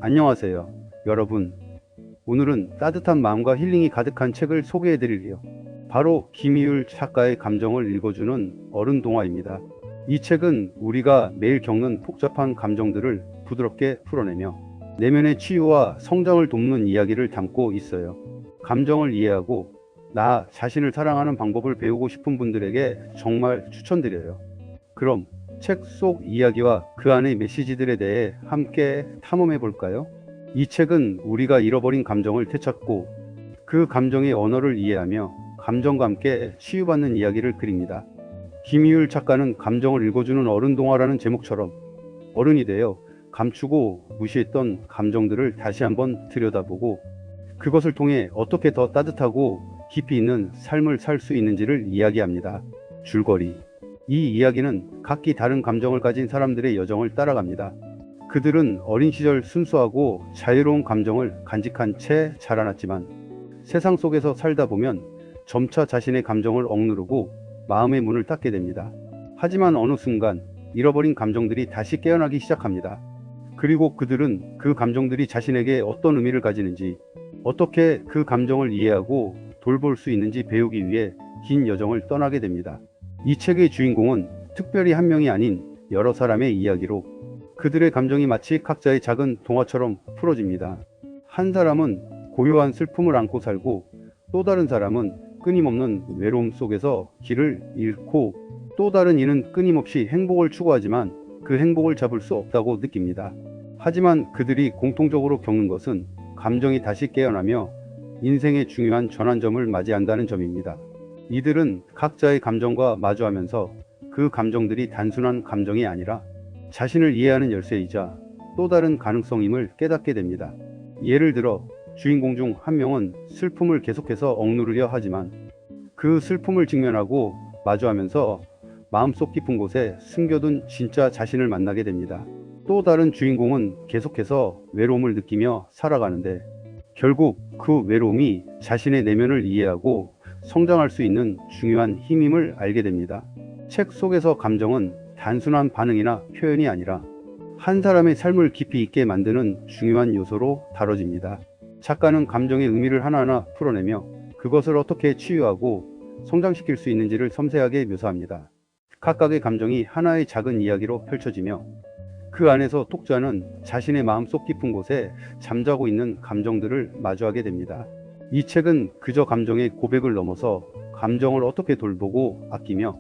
안녕하세요, 여러분. 오늘은 따뜻한 마음과 힐링이 가득한 책을 소개해 드릴게요. 바로 김희율 작가의 감정을 읽어주는 어른 동화입니다. 이 책은 우리가 매일 겪는 복잡한 감정들을 부드럽게 풀어내며 내면의 치유와 성장을 돕는 이야기를 담고 있어요. 감정을 이해하고 나 자신을 사랑하는 방법을 배우고 싶은 분들에게 정말 추천드려요. 그럼 책 속 이야기와 그 안의 메시지들에 대해 함께 탐험해 볼까요? 이 책은 우리가 잃어버린 감정을 되찾고 그 감정의 언어를 이해하며 감정과 함께 치유받는 이야기를 그립니다. 김희율 작가는 감정을 읽어주는 어른 동화라는 제목처럼 어른이 되어 감추고 무시했던 감정들을 다시 한번 들여다보고 그것을 통해 어떻게 더 따뜻하고 깊이 있는 삶을 살 수 있는지를 이야기합니다. 줄거리. 이 이야기는 각기 다른 감정을 가진 사람들의 여정을 따라갑니다. 그들은 어린 시절 순수하고 자유로운 감정을 간직한 채 자라났지만 세상 속에서 살다 보면 점차 자신의 감정을 억누르고 마음의 문을 닫게 됩니다. 하지만 어느 순간 잃어버린 감정들이 다시 깨어나기 시작합니다. 그리고 그들은 그 감정들이 자신에게 어떤 의미를 가지는지, 어떻게 그 감정을 이해하고 돌볼 수 있는지 배우기 위해 긴 여정을 떠나게 됩니다. 이 책의 주인공은 특별히 한 명이 아닌 여러 사람의 이야기로 그들의 감정이 마치 각자의 작은 동화처럼 풀어집니다. 한 사람은 고요한 슬픔을 안고 살고 또 다른 사람은 끊임없는 외로움 속에서 길을 잃고 또 다른 이는 끊임없이 행복을 추구하지만 그 행복을 잡을 수 없다고 느낍니다. 하지만 그들이 공통적으로 겪는 것은 감정이 다시 깨어나며 인생의 중요한 전환점을 맞이한다는 점입니다. 이들은 각자의 감정과 마주하면서 그 감정들이 단순한 감정이 아니라 자신을 이해하는 열쇠이자 또 다른 가능성임을 깨닫게 됩니다. 예를 들어 주인공 중 한 명은 슬픔을 계속해서 억누르려 하지만 그 슬픔을 직면하고 마주하면서 마음속 깊은 곳에 숨겨둔 진짜 자신을 만나게 됩니다. 또 다른 주인공은 계속해서 외로움을 느끼며 살아가는데 결국 그 외로움이 자신의 내면을 이해하고 성장할 수 있는 중요한 힘임을 알게 됩니다. 책 속에서 감정은 단순한 반응이나 표현이 아니라 한 사람의 삶을 깊이 있게 만드는 중요한 요소로 다뤄집니다. 작가는 감정의 의미를 하나하나 풀어내며 그것을 어떻게 치유하고 성장시킬 수 있는지를 섬세하게 묘사합니다. 각각의 감정이 하나의 작은 이야기로 펼쳐지며 그 안에서 독자는 자신의 마음속 깊은 곳에 잠자고 있는 감정들을 마주하게 됩니다. 이 책은 그저 감정의 고백을 넘어서 감정을 어떻게 돌보고 아끼며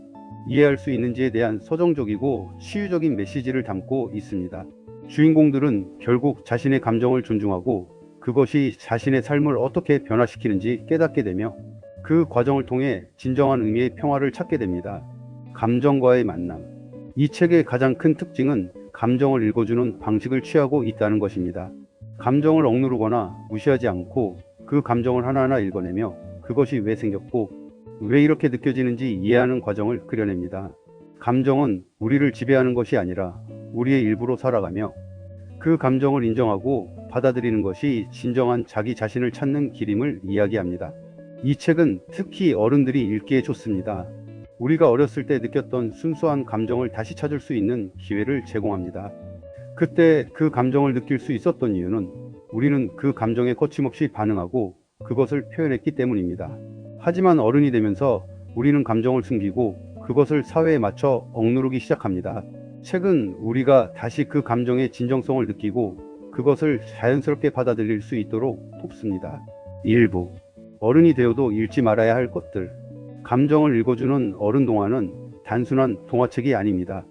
이해할 수 있는지에 대한 서정적이고 치유적인 메시지를 담고 있습니다. 주인공들은 결국 자신의 감정을 존중하고 그것이 자신의 삶을 어떻게 변화시키는지 깨닫게 되며 그 과정을 통해 진정한 의미의 평화를 찾게 됩니다. 감정과의 만남. 이 책의 가장 큰 특징은 감정을 읽어주는 방식을 취하고 있다는 것입니다. 감정을 억누르거나 무시하지 않고 그 감정을 하나하나 읽어내며 그것이 왜 생겼고 왜 이렇게 느껴지는지 이해하는 과정을 그려냅니다. 감정은 우리를 지배하는 것이 아니라 우리의 일부로 살아가며 그 감정을 인정하고 받아들이는 것이 진정한 자기 자신을 찾는 길임을 이야기합니다. 이 책은 특히 어른들이 읽기에 좋습니다. 우리가 어렸을 때 느꼈던 순수한 감정을 다시 찾을 수 있는 기회를 제공합니다. 그때 그 감정을 느낄 수 있었던 이유는 우리는 그 감정에 거침없이 반응하고 그것을 표현했기 때문입니다. 하지만 어른이 되면서 우리는 감정을 숨기고 그것을 사회에 맞춰 억누르기 시작합니다. 책은 우리가 다시 그 감정의 진정성을 느끼고 그것을 자연스럽게 받아들일 수 있도록 돕습니다. 일부 어른이 되어도 읽지 말아야 할 것들. 감정을 읽어주는 어른 동화는 단순한 동화책이 아닙니다.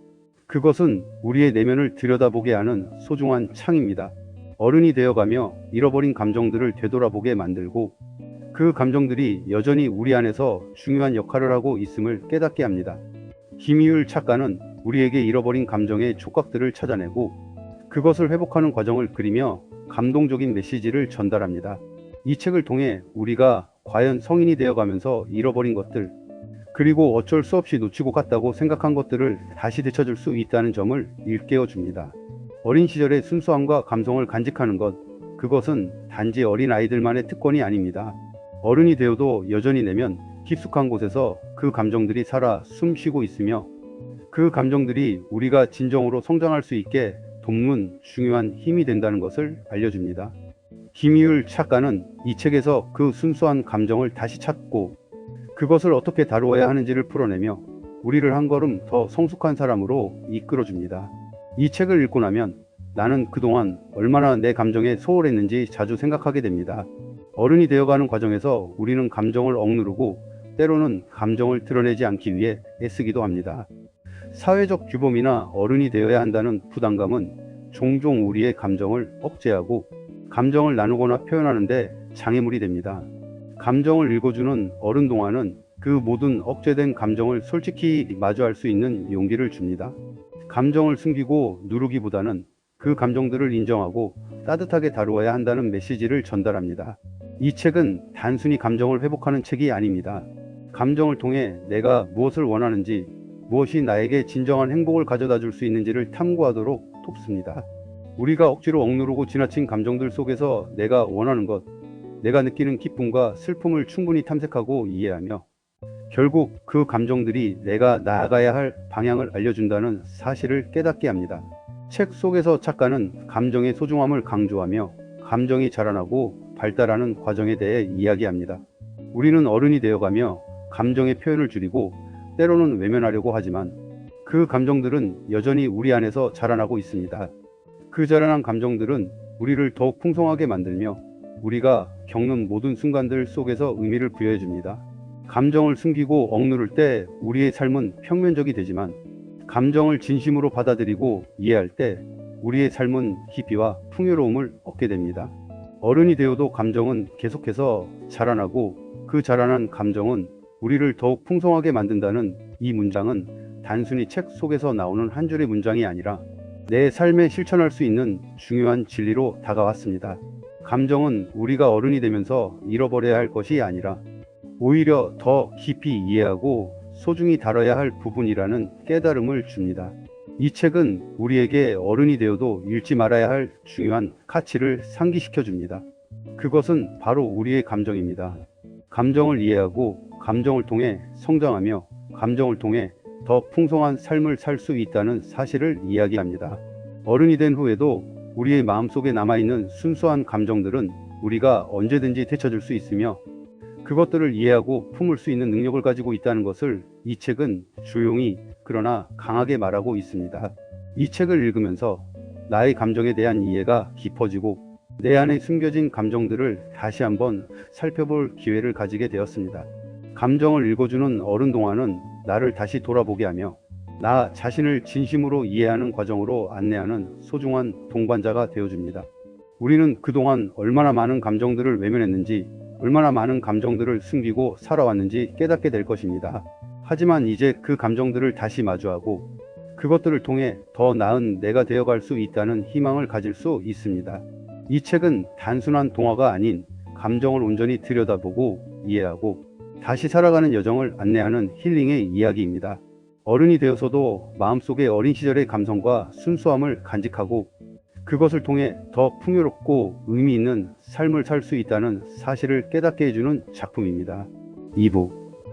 그것은 우리의 내면을 들여다보게 하는 소중한 창입니다. 어른이 되어가며 잃어버린 감정들을 되돌아보게 만들고 그 감정들이 여전히 우리 안에서 중요한 역할을 하고 있음을 깨닫게 합니다. 김희율 작가는 우리에게 잃어버린 감정의 촉각들을 찾아내고 그것을 회복하는 과정을 그리며 감동적인 메시지를 전달합니다. 이 책을 통해 우리가 과연 성인이 되어가면서 잃어버린 것들, 그리고 어쩔 수 없이 놓치고 갔다고 생각한 것들을 다시 되찾을 수 있다는 점을 일깨워 줍니다. 어린 시절의 순수함과 감성을 간직하는 것, 그것은 단지 어린 아이들만의 특권이 아닙니다. 어른이 되어도 여전히 내면 깊숙한 곳에서 그 감정들이 살아 숨쉬고 있으며 그 감정들이 우리가 진정으로 성장할 수 있게 돕는 중요한 힘이 된다는 것을 알려줍니다. 김희율 작가는 이 책에서 그 순수한 감정을 다시 찾고 그것을 어떻게 다루어야 하는지를 풀어내며 우리를 한 걸음 더 성숙한 사람으로 이끌어줍니다. 이 책을 읽고 나면 나는 그동안 얼마나 내 감정에 소홀했는지 자주 생각하게 됩니다. 어른이 되어가는 과정에서 우리는 감정을 억누르고 때로는 감정을 드러내지 않기 위해 애쓰기도 합니다. 사회적 규범이나 어른이 되어야 한다는 부담감은 종종 우리의 감정을 억제하고 감정을 나누거나 표현하는데 장애물이 됩니다. 감정을 읽어주는 어른 동화는 그 모든 억제된 감정을 솔직히 마주할 수 있는 용기를 줍니다. 감정을 숨기고 누르기보다는 그 감정들을 인정하고 따뜻하게 다루어야 한다는 메시지를 전달합니다. 이 책은 단순히 감정을 회복하는 책이 아닙니다. 감정을 통해 내가 무엇을 원하는지, 무엇이 나에게 진정한 행복을 가져다 줄 수 있는지를 탐구하도록 돕습니다. 우리가 억지로 억누르고 지나친 감정들 속에서 내가 원하는 것, 내가 느끼는 기쁨과 슬픔을 충분히 탐색하고 이해하며 결국 그 감정들이 내가 나아가야 할 방향을 알려준다는 사실을 깨닫게 합니다. 책 속에서 작가는 감정의 소중함을 강조하며 감정이 자라나고 발달하는 과정에 대해 이야기합니다. 우리는 어른이 되어가며 감정의 표현을 줄이고 때로는 외면하려고 하지만 그 감정들은 여전히 우리 안에서 자라나고 있습니다. 그 자라난 감정들은 우리를 더욱 풍성하게 만들며 우리가 겪는 모든 순간들 속에서 의미를 부여해 줍니다. 감정을 숨기고 억누를 때 우리의 삶은 평면적이 되지만 감정을 진심으로 받아들이고 이해할 때 우리의 삶은 깊이와 풍요로움을 얻게 됩니다. 어른이 되어도 감정은 계속해서 자라나고 그 자라난 감정은 우리를 더욱 풍성하게 만든다는 이 문장은 단순히 책 속에서 나오는 한 줄의 문장이 아니라 내 삶에 실천할 수 있는 중요한 진리로 다가왔습니다. 감정은 우리가 어른이 되면서 잃어버려야 할 것이 아니라 오히려 더 깊이 이해하고 소중히 다뤄야 할 부분이라는 깨달음을 줍니다. 이 책은 우리에게 어른이 되어도 잃지 말아야 할 중요한 가치를 상기시켜 줍니다. 그것은 바로 우리의 감정입니다. 감정을 이해하고 감정을 통해 성장하며 감정을 통해 더 풍성한 삶을 살 수 있다는 사실을 이야기합니다. 어른이 된 후에도 우리의 마음속에 남아있는 순수한 감정들은 우리가 언제든지 되찾을 수 있으며 그것들을 이해하고 품을 수 있는 능력을 가지고 있다는 것을 이 책은 조용히 그러나 강하게 말하고 있습니다. 이 책을 읽으면서 나의 감정에 대한 이해가 깊어지고 내 안에 숨겨진 감정들을 다시 한번 살펴볼 기회를 가지게 되었습니다. 감정을 읽어주는 어른 동화는 나를 다시 돌아보게 하며 나 자신을 진심으로 이해하는 과정으로 안내하는 소중한 동반자가 되어줍니다. 우리는 그동안 얼마나 많은 감정들을 외면했는지, 얼마나 많은 감정들을 숨기고 살아왔는지 깨닫게 될 것입니다. 하지만 이제 그 감정들을 다시 마주하고 그것들을 통해 더 나은 내가 되어갈 수 있다는 희망을 가질 수 있습니다. 이 책은 단순한 동화가 아닌 감정을 온전히 들여다보고 이해하고 다시 살아가는 여정을 안내하는 힐링의 이야기입니다. 어른이 되어서도 마음속의 어린 시절의 감성과 순수함을 간직하고 그것을 통해 더 풍요롭고 의미 있는 삶을 살 수 있다는 사실을 깨닫게 해주는 작품입니다. 2부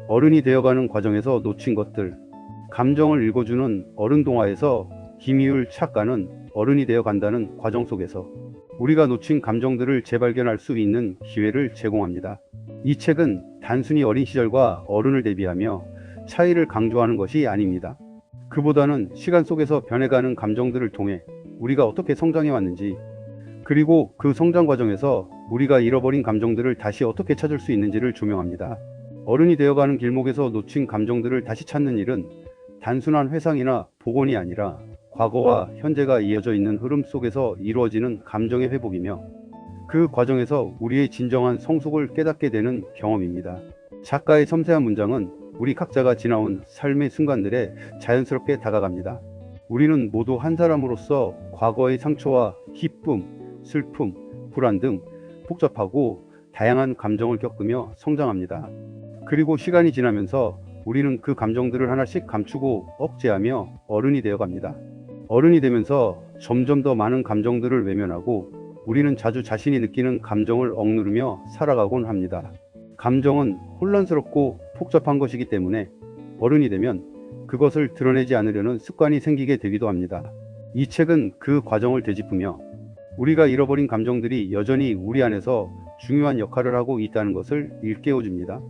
어른이 되어가는 과정에서 놓친 것들. 감정을 읽어주는 어른 동화에서 김희율 작가는 어른이 되어간다는 과정 속에서 우리가 놓친 감정들을 재발견할 수 있는 기회를 제공합니다. 이 책은 단순히 어린 시절과 어른을 대비하며 차이를 강조하는 것이 아닙니다. 그보다는 시간 속에서 변해가는 감정들을 통해 우리가 어떻게 성장해 왔는지, 그리고 그 성장 과정에서 우리가 잃어버린 감정들을 다시 어떻게 찾을 수 있는지를 조명합니다. 어른이 되어가는 길목에서 놓친 감정들을 다시 찾는 일은 단순한 회상이나 복원이 아니라 과거와 현재가 이어져 있는 흐름 속에서 이루어지는 감정의 회복이며 그 과정에서 우리의 진정한 성숙을 깨닫게 되는 경험입니다. 작가의 섬세한 문장은 우리 각자가 지나온 삶의 순간들에 자연스럽게 다가갑니다. 우리는 모두 한 사람으로서 과거의 상처와 기쁨, 슬픔, 불안 등 복잡하고 다양한 감정을 겪으며 성장합니다. 그리고 시간이 지나면서 우리는 그 감정들을 하나씩 감추고 억제하며 어른이 되어갑니다. 어른이 되면서 점점 더 많은 감정들을 외면하고 우리는 자주 자신이 느끼는 감정을 억누르며 살아가곤 합니다. 감정은 혼란스럽고 복잡한 것이기 때문에 어른이 되면 그것을 드러내지 않으려는 습관이 생기게 되기도 합니다. 이 책은 그 과정을 되짚으며 우리가 잃어버린 감정들이 여전히 우리 안에서 중요한 역할을 하고 있다는 것을 일깨워줍니다.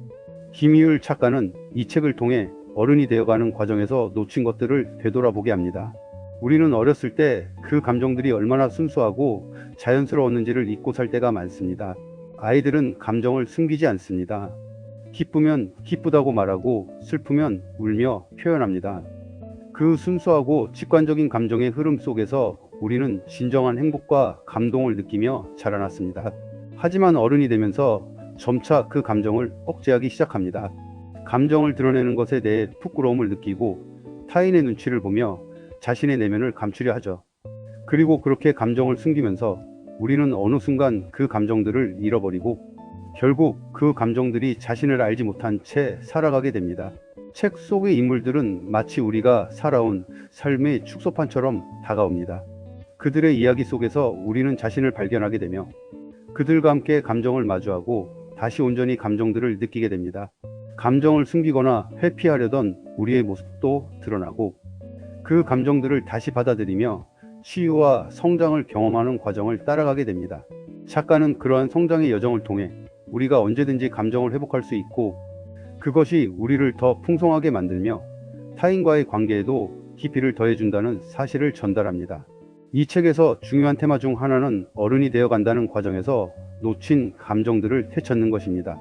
김희율 작가는 이 책을 통해 어른이 되어가는 과정에서 놓친 것들을 되돌아보게 합니다. 우리는 어렸을 때 그 감정들이 얼마나 순수하고 자연스러웠는지를 잊고 살 때가 많습니다. 아이들은 감정을 숨기지 않습니다. 기쁘면 기쁘다고 말하고 슬프면 울며 표현합니다. 그 순수하고 직관적인 감정의 흐름 속에서 우리는 진정한 행복과 감동을 느끼며 자라났습니다. 하지만 어른이 되면서 점차 그 감정을 억제하기 시작합니다. 감정을 드러내는 것에 대해 부끄러움을 느끼고 타인의 눈치를 보며 자신의 내면을 감추려 하죠. 그리고 그렇게 감정을 숨기면서 우리는 어느 순간 그 감정들을 잃어버리고 결국 그 감정들이 자신을 알지 못한 채 살아가게 됩니다. 책 속의 인물들은 마치 우리가 살아온 삶의 축소판처럼 다가옵니다. 그들의 이야기 속에서 우리는 자신을 발견하게 되며 그들과 함께 감정을 마주하고 다시 온전히 감정들을 느끼게 됩니다. 감정을 숨기거나 회피하려던 우리의 모습도 드러나고 그 감정들을 다시 받아들이며 치유와 성장을 경험하는 과정을 따라가게 됩니다. 작가는 그러한 성장의 여정을 통해 우리가 언제든지 감정을 회복할 수 있고 그것이 우리를 더 풍성하게 만들며 타인과의 관계에도 깊이를 더해준다는 사실을 전달합니다. 이 책에서 중요한 테마 중 하나는 어른이 되어간다는 과정에서 놓친 감정들을 되찾는 것입니다.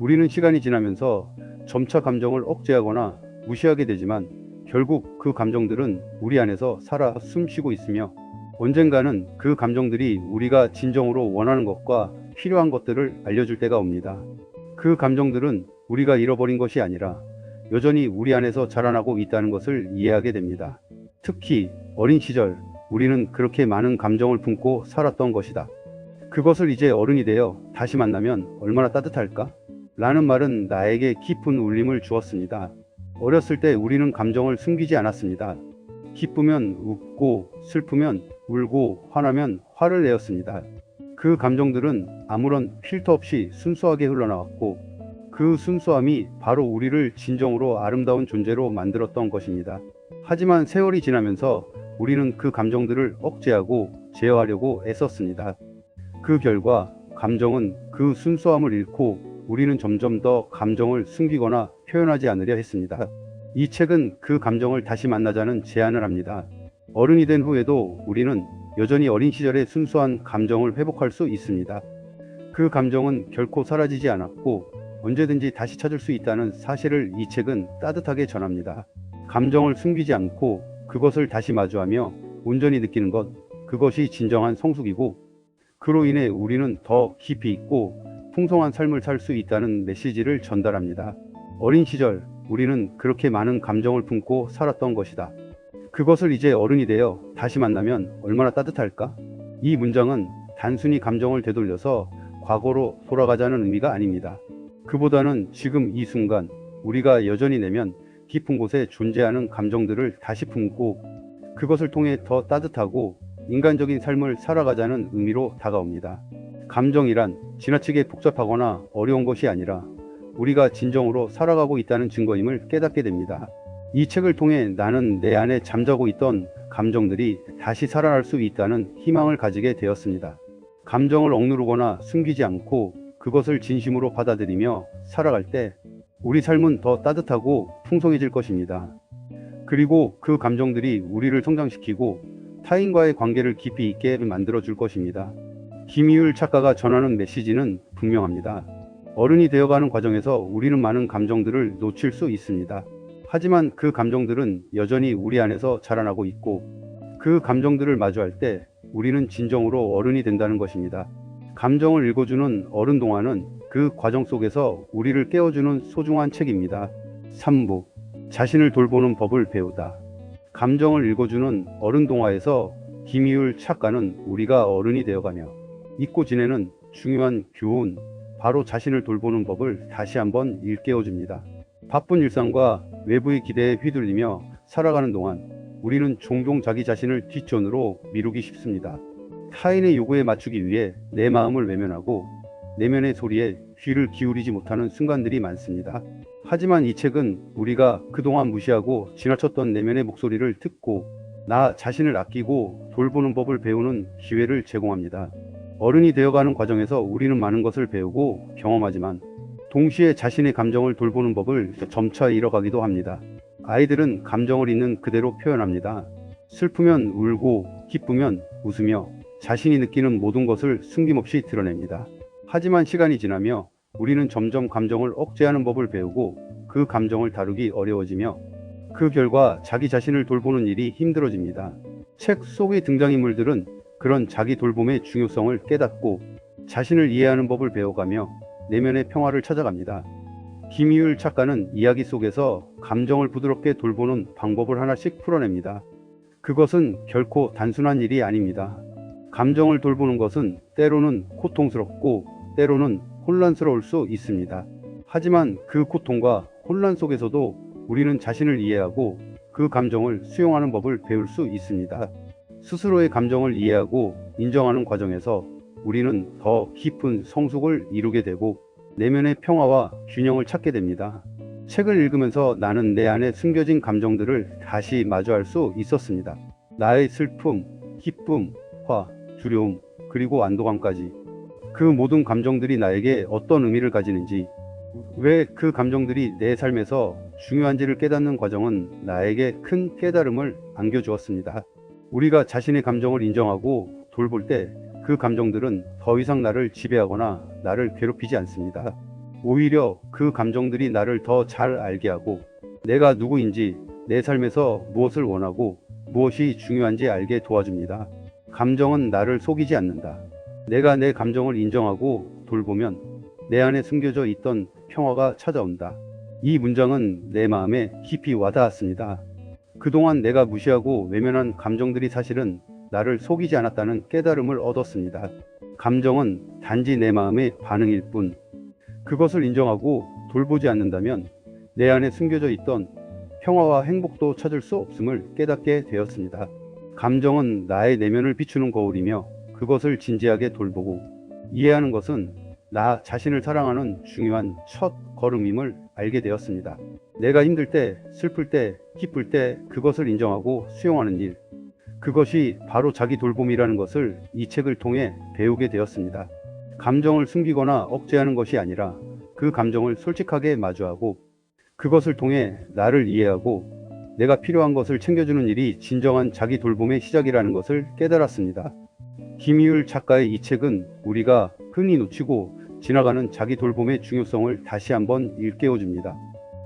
우리는 시간이 지나면서 점차 감정을 억제하거나 무시하게 되지만 결국 그 감정들은 우리 안에서 살아 숨쉬고 있으며 언젠가는 그 감정들이 우리가 진정으로 원하는 것과 필요한 것들을 알려줄 때가 옵니다. 그 감정들은 우리가 잃어버린 것이 아니라 여전히 우리 안에서 자라나고 있다는 것을 이해하게 됩니다. 특히 어린 시절 우리는 그렇게 많은 감정을 품고 살았던 것이다. 그것을 이제 어른이 되어 다시 만나면 얼마나 따뜻할까? 라는 말은 나에게 깊은 울림을 주었습니다. 어렸을 때 우리는 감정을 숨기지 않았습니다. 기쁘면 웃고 슬프면 울고 화나면 화를 내었습니다. 그 감정들은 아무런 필터 없이 순수하게 흘러나왔고 그 순수함이 바로 우리를 진정으로 아름다운 존재로 만들었던 것입니다. 하지만 세월이 지나면서 우리는 그 감정들을 억제하고 제어하려고 애썼습니다. 그 결과 감정은 그 순수함을 잃고 우리는 점점 더 감정을 숨기거나 표현하지 않으려 했습니다. 이 책은 그 감정을 다시 만나자는 제안을 합니다. 어른이 된 후에도 우리는 여전히 어린 시절의 순수한 감정을 회복할 수 있습니다. 그 감정은 결코 사라지지 않았고 언제든지 다시 찾을 수 있다는 사실을 이 책은 따뜻하게 전합니다. 감정을 숨기지 않고 그것을 다시 마주하며 온전히 느끼는 것, 그것이 진정한 성숙이고 그로 인해 우리는 더 깊이 있고 풍성한 삶을 살 수 있다는 메시지를 전달합니다. 어린 시절 우리는 그렇게 많은 감정을 품고 살았던 것이다. 그것을 이제 어른이 되어 다시 만나면 얼마나 따뜻할까? 이 문장은 단순히 감정을 되돌려서 과거로 돌아가자는 의미가 아닙니다. 그보다는 지금 이 순간 우리가 여전히 내면 깊은 곳에 존재하는 감정들을 다시 품고 그것을 통해 더 따뜻하고 인간적인 삶을 살아가자는 의미로 다가옵니다. 감정이란 지나치게 복잡하거나 어려운 것이 아니라 우리가 진정으로 살아가고 있다는 증거임을 깨닫게 됩니다. 이 책을 통해 나는 내 안에 잠자고 있던 감정들이 다시 살아날 수 있다는 희망을 가지게 되었습니다. 감정을 억누르거나 숨기지 않고 그것을 진심으로 받아들이며 살아갈 때 우리 삶은 더 따뜻하고 풍성해질 것입니다. 그리고 그 감정들이 우리를 성장시키고 타인과의 관계를 깊이 있게 만들어줄 것입니다. 김희율 작가가 전하는 메시지는 분명합니다. 어른이 되어가는 과정에서 우리는 많은 감정들을 놓칠 수 있습니다. 하지만 그 감정들은 여전히 우리 안에서 자라나고 있고 그 감정들을 마주할 때 우리는 진정으로 어른이 된다는 것입니다. 감정을 읽어주는 어른 동화는 그 과정 속에서 우리를 깨워주는 소중한 책입니다. 3부 자신을 돌보는 법을 배우다. 감정을 읽어주는 어른 동화에서 김희율 작가는 우리가 어른이 되어가며 잊고 지내는 중요한 교훈, 바로 자신을 돌보는 법을 다시 한번 일깨워줍니다. 바쁜 일상과 외부의 기대에 휘둘리며 살아가는 동안 우리는 종종 자기 자신을 뒷전으로 미루기 쉽습니다. 타인의 요구에 맞추기 위해 내 마음을 외면하고 내면의 소리에 귀를 기울이지 못하는 순간들이 많습니다. 하지만 이 책은 우리가 그동안 무시하고 지나쳤던 내면의 목소리를 듣고 나 자신을 아끼고 돌보는 법을 배우는 기회를 제공합니다. 어른이 되어가는 과정에서 우리는 많은 것을 배우고 경험하지만 동시에 자신의 감정을 돌보는 법을 점차 잃어가기도 합니다. 아이들은 감정을 있는 그대로 표현합니다. 슬프면 울고 기쁘면 웃으며 자신이 느끼는 모든 것을 숨김없이 드러냅니다. 하지만 시간이 지나며 우리는 점점 감정을 억제하는 법을 배우고 그 감정을 다루기 어려워지며 그 결과 자기 자신을 돌보는 일이 힘들어집니다. 책 속의 등장인물들은 그런 자기 돌봄의 중요성을 깨닫고 자신을 이해하는 법을 배워가며 내면의 평화를 찾아갑니다. 김희율 작가는 이야기 속에서 감정을 부드럽게 돌보는 방법을 하나씩 풀어냅니다. 그것은 결코 단순한 일이 아닙니다. 감정을 돌보는 것은 때로는 고통스럽고 때로는 혼란스러울 수 있습니다. 하지만 그 고통과 혼란 속에서도 우리는 자신을 이해하고 그 감정을 수용하는 법을 배울 수 있습니다. 스스로의 감정을 이해하고 인정하는 과정에서 우리는 더 깊은 성숙을 이루게 되고 내면의 평화와 균형을 찾게 됩니다. 책을 읽으면서 나는 내 안에 숨겨진 감정들을 다시 마주할 수 있었습니다. 나의 슬픔, 기쁨, 화, 두려움, 그리고 안도감까지. 그 모든 감정들이 나에게 어떤 의미를 가지는지, 왜 그 감정들이 내 삶에서 중요한지를 깨닫는 과정은 나에게 큰 깨달음을 안겨주었습니다. 우리가 자신의 감정을 인정하고 돌볼 때 그 감정들은 더 이상 나를 지배하거나 나를 괴롭히지 않습니다. 오히려 그 감정들이 나를 더 잘 알게 하고 내가 누구인지, 내 삶에서 무엇을 원하고 무엇이 중요한지 알게 도와줍니다. 감정은 나를 속이지 않는다. 내가 내 감정을 인정하고 돌보면 내 안에 숨겨져 있던 평화가 찾아온다. 이 문장은 내 마음에 깊이 와닿았습니다. 그동안 내가 무시하고 외면한 감정들이 사실은 나를 속이지 않았다는 깨달음을 얻었습니다. 감정은 단지 내 마음의 반응일 뿐, 그것을 인정하고 돌보지 않는다면 내 안에 숨겨져 있던 평화와 행복도 찾을 수 없음을 깨닫게 되었습니다. 감정은 나의 내면을 비추는 거울이며 그것을 진지하게 돌보고 이해하는 것은 나 자신을 사랑하는 중요한 첫 걸음임을 알게 되었습니다. 내가 힘들 때, 슬플 때, 기쁠 때 그것을 인정하고 수용하는 일, 그것이 바로 자기 돌봄이라는 것을 이 책을 통해 배우게 되었습니다. 감정을 숨기거나 억제하는 것이 아니라 그 감정을 솔직하게 마주하고 그것을 통해 나를 이해하고 내가 필요한 것을 챙겨주는 일이 진정한 자기 돌봄의 시작이라는 것을 깨달았습니다. 김희율 작가의 이 책은 우리가 흔히 놓치고 지나가는 자기 돌봄의 중요성을 다시 한번 일깨워줍니다.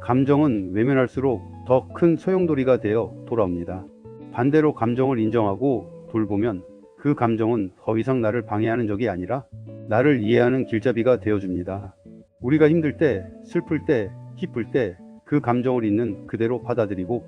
감정은 외면할수록 더 큰 소용돌이가 되어 돌아옵니다. 반대로 감정을 인정하고 돌보면 그 감정은 더 이상 나를 방해하는 적이 아니라 나를 이해하는 길잡이가 되어줍니다. 우리가 힘들 때, 슬플 때, 기쁠 때 그 감정을 있는 그대로 받아들이고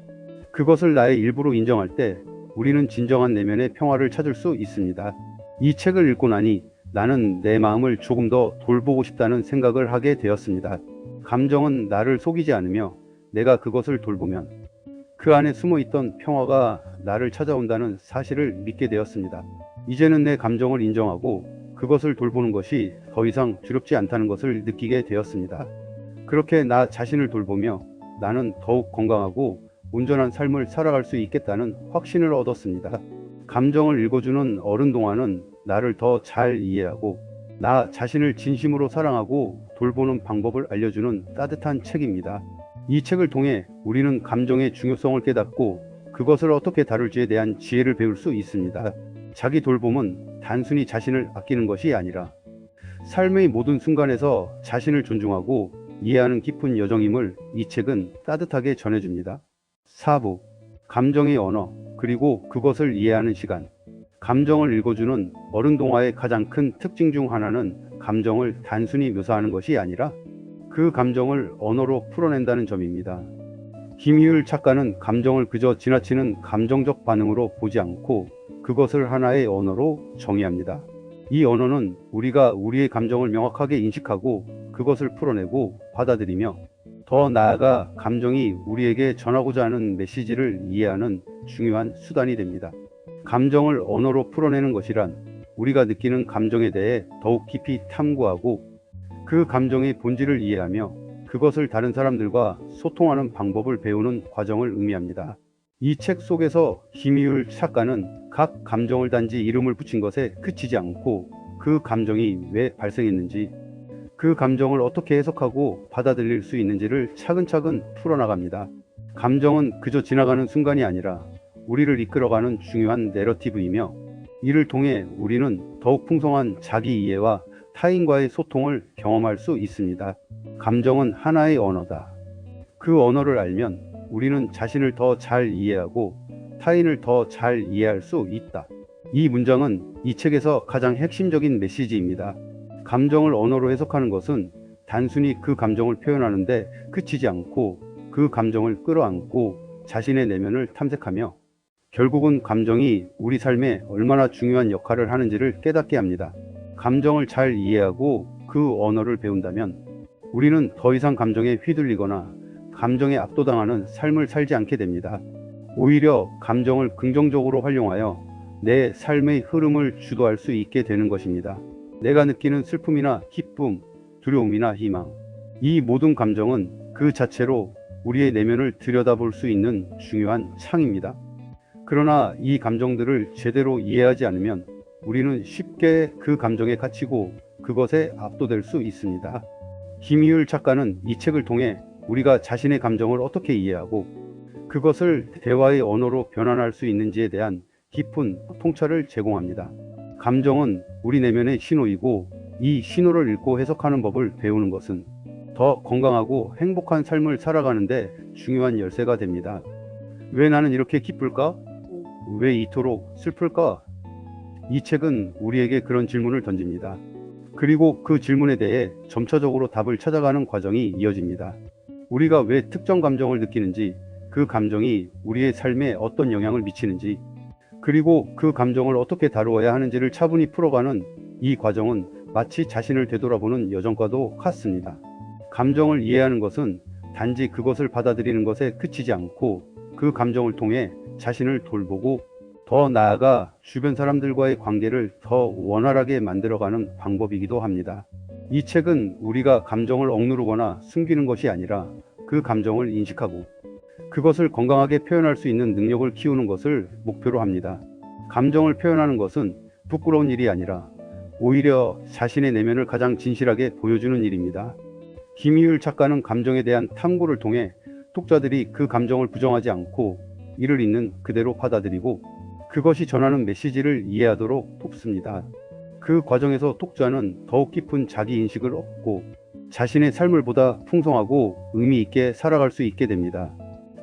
그것을 나의 일부로 인정할 때 우리는 진정한 내면의 평화를 찾을 수 있습니다. 이 책을 읽고 나니 나는 내 마음을 조금 더 돌보고 싶다는 생각을 하게 되었습니다. 감정은 나를 속이지 않으며 내가 그것을 돌보면 그 안에 숨어있던 평화가 나를 찾아온다는 사실을 믿게 되었습니다. 이제는 내 감정을 인정하고 그것을 돌보는 것이 더 이상 두렵지 않다는 것을 느끼게 되었습니다. 그렇게 나 자신을 돌보며 나는 더욱 건강하고 온전한 삶을 살아갈 수 있겠다는 확신을 얻었습니다. 감정을 읽어주는 어른 동화는 나를 더 잘 이해하고 나 자신을 진심으로 사랑하고 돌보는 방법을 알려주는 따뜻한 책입니다. 이 책을 통해 우리는 감정의 중요성을 깨닫고 그것을 어떻게 다룰지에 대한 지혜를 배울 수 있습니다. 자기 돌봄은 단순히 자신을 아끼는 것이 아니라 삶의 모든 순간에서 자신을 존중하고 이해하는 깊은 여정임을 이 책은 따뜻하게 전해줍니다. 4부 감정의 언어, 그리고 그것을 이해하는 시간. 감정을 읽어주는 어른 동화의 가장 큰 특징 중 하나는 감정을 단순히 묘사하는 것이 아니라 그 감정을 언어로 풀어낸다는 점입니다. 김희율 작가는 감정을 그저 지나치는 감정적 반응으로 보지 않고 그것을 하나의 언어로 정의합니다. 이 언어는 우리가 우리의 감정을 명확하게 인식하고 그것을 풀어내고 받아들이며 더 나아가 감정이 우리에게 전하고자 하는 메시지를 이해하는 중요한 수단이 됩니다. 감정을 언어로 풀어내는 것이란 우리가 느끼는 감정에 대해 더욱 깊이 탐구하고 그 감정의 본질을 이해하며 그것을 다른 사람들과 소통하는 방법을 배우는 과정을 의미합니다. 이 책 속에서 김희율 작가는 각 감정을 단지 이름을 붙인 것에 그치지 않고 그 감정이 왜 발생했는지, 그 감정을 어떻게 해석하고 받아들일 수 있는지를 차근차근 풀어나갑니다. 감정은 그저 지나가는 순간이 아니라 우리를 이끌어가는 중요한 내러티브이며, 이를 통해 우리는 더욱 풍성한 자기 이해와 타인과의 소통을 경험할 수 있습니다. 감정은 하나의 언어다. 그 언어를 알면 우리는 자신을 더 잘 이해하고 타인을 더 잘 이해할 수 있다. 이 문장은 이 책에서 가장 핵심적인 메시지입니다. 감정을 언어로 해석하는 것은 단순히 그 감정을 표현하는데 그치지 않고 그 감정을 끌어안고 자신의 내면을 탐색하며, 결국은 감정이 우리 삶에 얼마나 중요한 역할을 하는지를 깨닫게 합니다. 감정을 잘 이해하고 그 언어를 배운다면 우리는 더 이상 감정에 휘둘리거나 감정에 압도당하는 삶을 살지 않게 됩니다. 오히려 감정을 긍정적으로 활용하여 내 삶의 흐름을 주도할 수 있게 되는 것입니다. 내가 느끼는 슬픔이나 기쁨, 두려움이나 희망, 이 모든 감정은 그 자체로 우리의 내면을 들여다볼 수 있는 중요한 창입니다. 그러나 이 감정들을 제대로 이해하지 않으면 우리는 쉽게 그 감정에 갇히고 그것에 압도될 수 있습니다. 김희율 작가는 이 책을 통해 우리가 자신의 감정을 어떻게 이해하고 그것을 대화의 언어로 변환할 수 있는지에 대한 깊은 통찰을 제공합니다. 감정은 우리 내면의 신호이고, 이 신호를 읽고 해석하는 법을 배우는 것은 더 건강하고 행복한 삶을 살아가는 데 중요한 열쇠가 됩니다. 왜 나는 이렇게 기쁠까? 왜 이토록 슬플까? 이 책은 우리에게 그런 질문을 던집니다. 그리고 그 질문에 대해 점차적으로 답을 찾아가는 과정이 이어집니다. 우리가 왜 특정 감정을 느끼는지, 그 감정이 우리의 삶에 어떤 영향을 미치는지, 그리고 그 감정을 어떻게 다루어야 하는지를 차분히 풀어가는 이 과정은 마치 자신을 되돌아보는 여정과도 같습니다. 감정을 이해하는 것은 단지 그것을 받아들이는 것에 그치지 않고 그 감정을 통해 자신을 돌보고 더 나아가 주변 사람들과의 관계를 더 원활하게 만들어가는 방법이기도 합니다. 이 책은 우리가 감정을 억누르거나 숨기는 것이 아니라 그 감정을 인식하고 그것을 건강하게 표현할 수 있는 능력을 키우는 것을 목표로 합니다. 감정을 표현하는 것은 부끄러운 일이 아니라 오히려 자신의 내면을 가장 진실하게 보여주는 일입니다. 김희율 작가는 감정에 대한 탐구를 통해 독자들이 그 감정을 부정하지 않고 이를 있는 그대로 받아들이고 그것이 전하는 메시지를 이해하도록 돕습니다. 그 과정에서 독자는 더욱 깊은 자기인식을 얻고 자신의 삶을 보다 풍성하고 의미 있게 살아갈 수 있게 됩니다.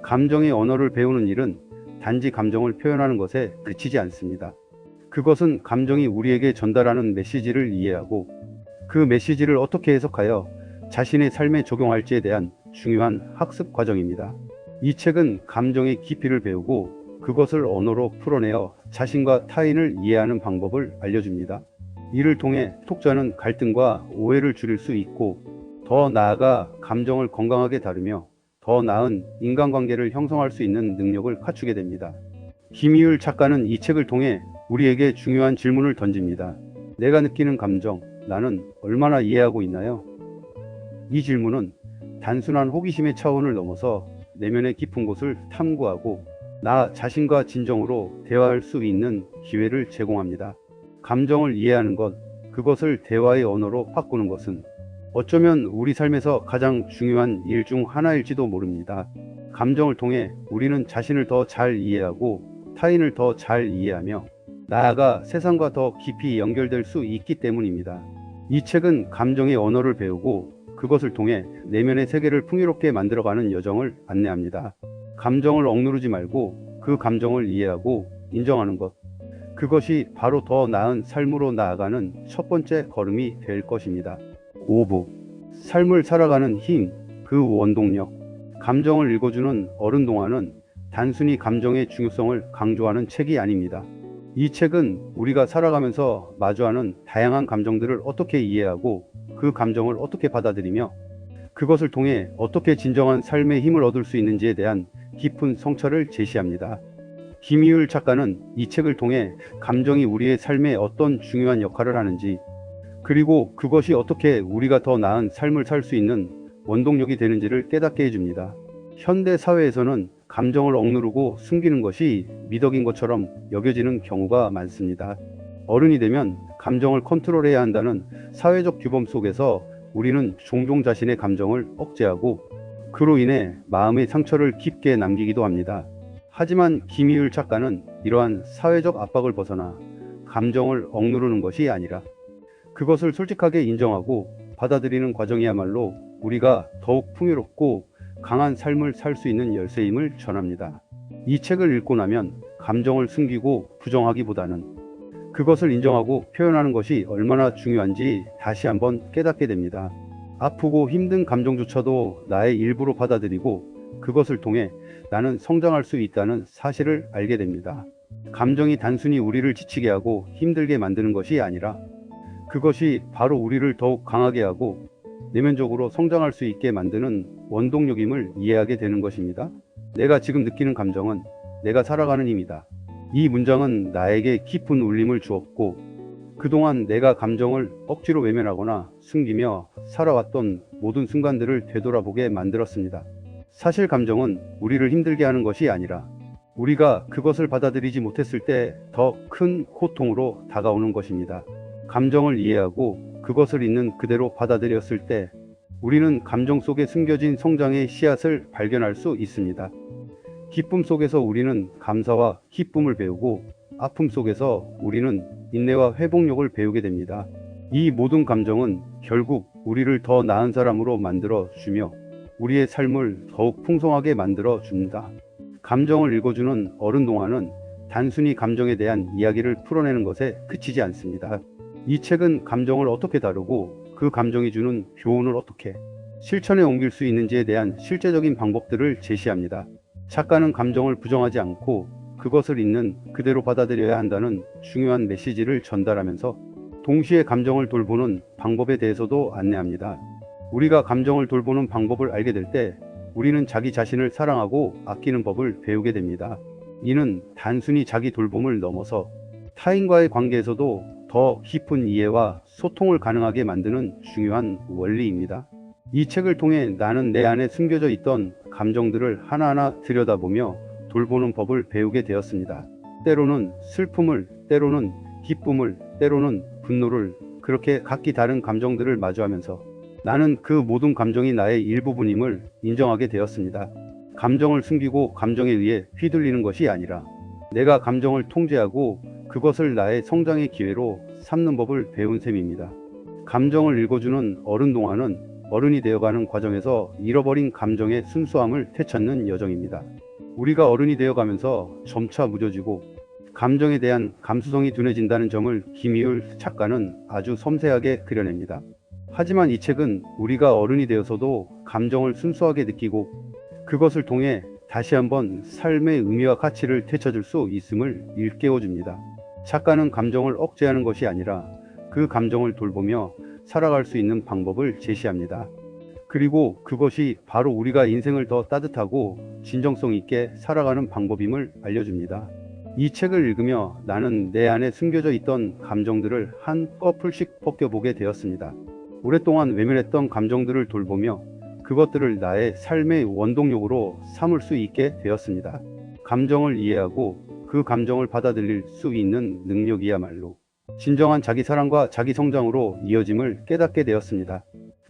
감정의 언어를 배우는 일은 단지 감정을 표현하는 것에 그치지 않습니다. 그것은 감정이 우리에게 전달하는 메시지를 이해하고 그 메시지를 어떻게 해석하여 자신의 삶에 적용할지에 대한 중요한 학습 과정입니다. 이 책은 감정의 깊이를 배우고 그것을 언어로 풀어내어 자신과 타인을 이해하는 방법을 알려줍니다. 이를 통해 독자는 갈등과 오해를 줄일 수 있고 더 나아가 감정을 건강하게 다루며 더 나은 인간관계를 형성할 수 있는 능력을 갖추게 됩니다. 김희율 작가는 이 책을 통해 우리에게 중요한 질문을 던집니다. 내가 느끼는 감정, 나는 얼마나 이해하고 있나요? 이 질문은 단순한 호기심의 차원을 넘어서 내면의 깊은 곳을 탐구하고 나 자신과 진정으로 대화할 수 있는 기회를 제공합니다. 감정을 이해하는 것, 그것을 대화의 언어로 바꾸는 것은 어쩌면 우리 삶에서 가장 중요한 일 중 하나일지도 모릅니다. 감정을 통해 우리는 자신을 더 잘 이해하고 타인을 더 잘 이해하며 나아가 세상과 더 깊이 연결될 수 있기 때문입니다. 이 책은 감정의 언어를 배우고 그것을 통해 내면의 세계를 풍요롭게 만들어가는 여정을 안내합니다. 감정을 억누르지 말고 그 감정을 이해하고 인정하는 것, 그것이 바로 더 나은 삶으로 나아가는 첫 번째 걸음이 될 것입니다. 5부 삶을 살아가는 힘, 그 원동력. 감정을 읽어주는 어른 동화는 단순히 감정의 중요성을 강조하는 책이 아닙니다. 이 책은 우리가 살아가면서 마주하는 다양한 감정들을 어떻게 이해하고 그 감정을 어떻게 받아들이며 그것을 통해 어떻게 진정한 삶의 힘을 얻을 수 있는지에 대한 깊은 성찰을 제시합니다. 김희율 작가는 이 책을 통해 감정이 우리의 삶에 어떤 중요한 역할을 하는지, 그리고 그것이 어떻게 우리가 더 나은 삶을 살 수 있는 원동력이 되는지를 깨닫게 해줍니다. 현대 사회에서는 감정을 억누르고 숨기는 것이 미덕인 것처럼 여겨지는 경우가 많습니다. 어른이 되면 감정을 컨트롤해야 한다는 사회적 규범 속에서 우리는 종종 자신의 감정을 억제하고 그로 인해 마음의 상처를 깊게 남기기도 합니다. 하지만 김희율 작가는 이러한 사회적 압박을 벗어나 감정을 억누르는 것이 아니라 그것을 솔직하게 인정하고 받아들이는 과정이야말로 우리가 더욱 풍요롭고 강한 삶을 살 수 있는 열쇠임을 전합니다. 이 책을 읽고 나면 감정을 숨기고 부정하기보다는 그것을 인정하고 표현하는 것이 얼마나 중요한지 다시 한번 깨닫게 됩니다. 아프고 힘든 감정조차도 나의 일부로 받아들이고 그것을 통해 나는 성장할 수 있다는 사실을 알게 됩니다. 감정이 단순히 우리를 지치게 하고 힘들게 만드는 것이 아니라 그것이 바로 우리를 더욱 강하게 하고 내면적으로 성장할 수 있게 만드는 원동력임을 이해하게 되는 것입니다. 내가 지금 느끼는 감정은 내가 살아가는 힘이다. 이 문장은 나에게 깊은 울림을 주었고 그동안 내가 감정을 억지로 외면하거나 숨기며 살아왔던 모든 순간들을 되돌아보게 만들었습니다. 사실 감정은 우리를 힘들게 하는 것이 아니라 우리가 그것을 받아들이지 못했을 때 더 큰 고통으로 다가오는 것입니다. 감정을 이해하고 그것을 있는 그대로 받아들였을 때 우리는 감정 속에 숨겨진 성장의 씨앗을 발견할 수 있습니다. 기쁨 속에서 우리는 감사와 기쁨을 배우고 아픔 속에서 우리는 인내와 회복력을 배우게 됩니다. 이 모든 감정은 결국 우리를 더 나은 사람으로 만들어 주며 우리의 삶을 더욱 풍성하게 만들어 줍니다. 감정을 읽어주는 어른 동화는 단순히 감정에 대한 이야기를 풀어내는 것에 그치지 않습니다. 이 책은 감정을 어떻게 다루고 그 감정이 주는 교훈을 어떻게 실천에 옮길 수 있는지에 대한 실제적인 방법들을 제시합니다. 작가는 감정을 부정하지 않고 그것을 있는 그대로 받아들여야 한다는 중요한 메시지를 전달하면서 동시에 감정을 돌보는 방법에 대해서도 안내합니다. 우리가 감정을 돌보는 방법을 알게 될 때 우리는 자기 자신을 사랑하고 아끼는 법을 배우게 됩니다. 이는 단순히 자기 돌봄을 넘어서 타인과의 관계에서도 더 깊은 이해와 소통을 가능하게 만드는 중요한 원리입니다. 이 책을 통해 나는 내 안에 숨겨져 있던 감정들을 하나하나 들여다보며 돌보는 법을 배우게 되었습니다. 때로는 슬픔을, 때로는 기쁨을, 때로는 분노를, 그렇게 각기 다른 감정들을 마주하면서 나는 그 모든 감정이 나의 일부분임을 인정하게 되었습니다. 감정을 숨기고 감정에 의해 휘둘리는 것이 아니라 내가 감정을 통제하고 그것을 나의 성장의 기회로 삼는 법을 배운 셈입니다. 감정을 읽어주는 어른 동화는 어른이 되어가는 과정에서 잃어버린 감정의 순수함을 되찾는 여정입니다. 우리가 어른이 되어가면서 점차 무뎌지고 감정에 대한 감수성이 둔해진다는 점을 김희율 작가는 아주 섬세하게 그려냅니다. 하지만 이 책은 우리가 어른이 되어서도 감정을 순수하게 느끼고 그것을 통해 다시 한번 삶의 의미와 가치를 되찾을 수 있음을 일깨워줍니다. 작가는 감정을 억제하는 것이 아니라 그 감정을 돌보며 살아갈 수 있는 방법을 제시합니다. 그리고 그것이 바로 우리가 인생을 더 따뜻하고 진정성 있게 살아가는 방법임을 알려줍니다. 이 책을 읽으며 나는 내 안에 숨겨져 있던 감정들을 한꺼풀씩 벗겨보게 되었습니다. 오랫동안 외면했던 감정들을 돌보며 그것들을 나의 삶의 원동력으로 삼을 수 있게 되었습니다. 감정을 이해하고 그 감정을 받아들일 수 있는 능력이야말로 진정한 자기 사랑과 자기 성장으로 이어짐을 깨닫게 되었습니다.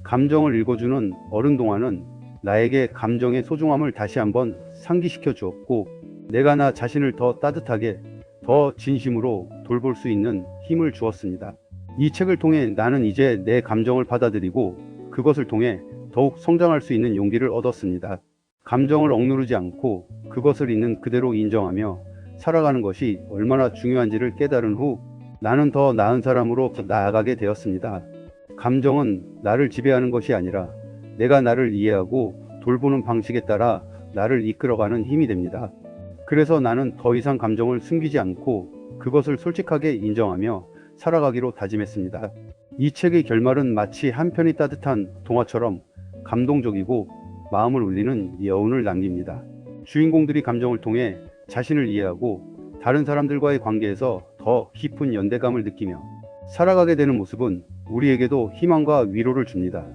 감정을 읽어주는 어른 동화는 나에게 감정의 소중함을 다시 한번 상기시켜 주었고 내가 나 자신을 더 따뜻하게 더 진심으로 돌볼 수 있는 힘을 주었습니다. 이 책을 통해 나는 이제 내 감정을 받아들이고 그것을 통해 더욱 성장할 수 있는 용기를 얻었습니다. 감정을 억누르지 않고 그것을 있는 그대로 인정하며 살아가는 것이 얼마나 중요한지를 깨달은 후 나는 더 나은 사람으로 나아가게 되었습니다. 감정은 나를 지배하는 것이 아니라 내가 나를 이해하고 돌보는 방식에 따라 나를 이끌어가는 힘이 됩니다. 그래서 나는 더 이상 감정을 숨기지 않고 그것을 솔직하게 인정하며 살아가기로 다짐했습니다. 이 책의 결말은 마치 한 편의 따뜻한 동화처럼 감동적이고 마음을 울리는 여운을 남깁니다. 주인공들이 감정을 통해 자신을 이해하고 다른 사람들과의 관계에서 더 깊은 연대감을 느끼며 살아가게 되는 모습은 우리에게도 희망과 위로를 줍니다.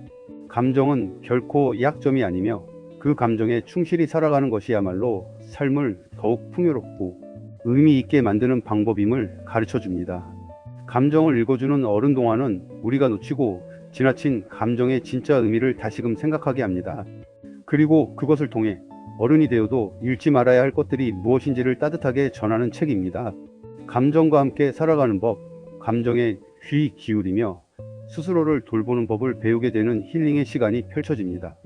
감정은 결코 약점이 아니며 그 그 감정에 충실히 살아가는 것이야말로 삶을 더욱 풍요롭고 의미 있게 만드는 방법임을 가르쳐 줍니다. 감정을 읽어주는 어른 동화는 우리가 놓치고 지나친 감정의 진짜 의미를 다시금 생각하게 합니다. 그리고 그것을 통해 어른이 되어도 잃지 말아야 할 것들이 무엇인지를 따뜻하게 전하는 책입니다. 감정과 함께 살아가는 법, 감정에 귀 기울이며 스스로를 돌보는 법을 배우게 되는 힐링의 시간이 펼쳐집니다.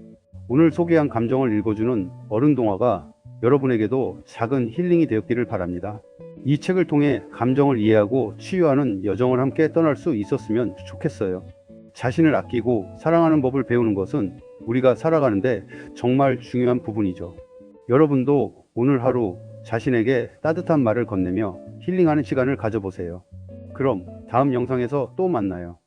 오늘 소개한 감정을 읽어주는 어른 동화가 여러분에게도 작은 힐링이 되었기를 바랍니다. 이 책을 통해 감정을 이해하고 치유하는 여정을 함께 떠날 수 있었으면 좋겠어요. 자신을 아끼고 사랑하는 법을 배우는 것은 우리가 살아가는데 정말 중요한 부분이죠. 여러분도 오늘 하루 자신에게 따뜻한 말을 건네며 힐링하는 시간을 가져보세요. 그럼 다음 영상에서 또 만나요.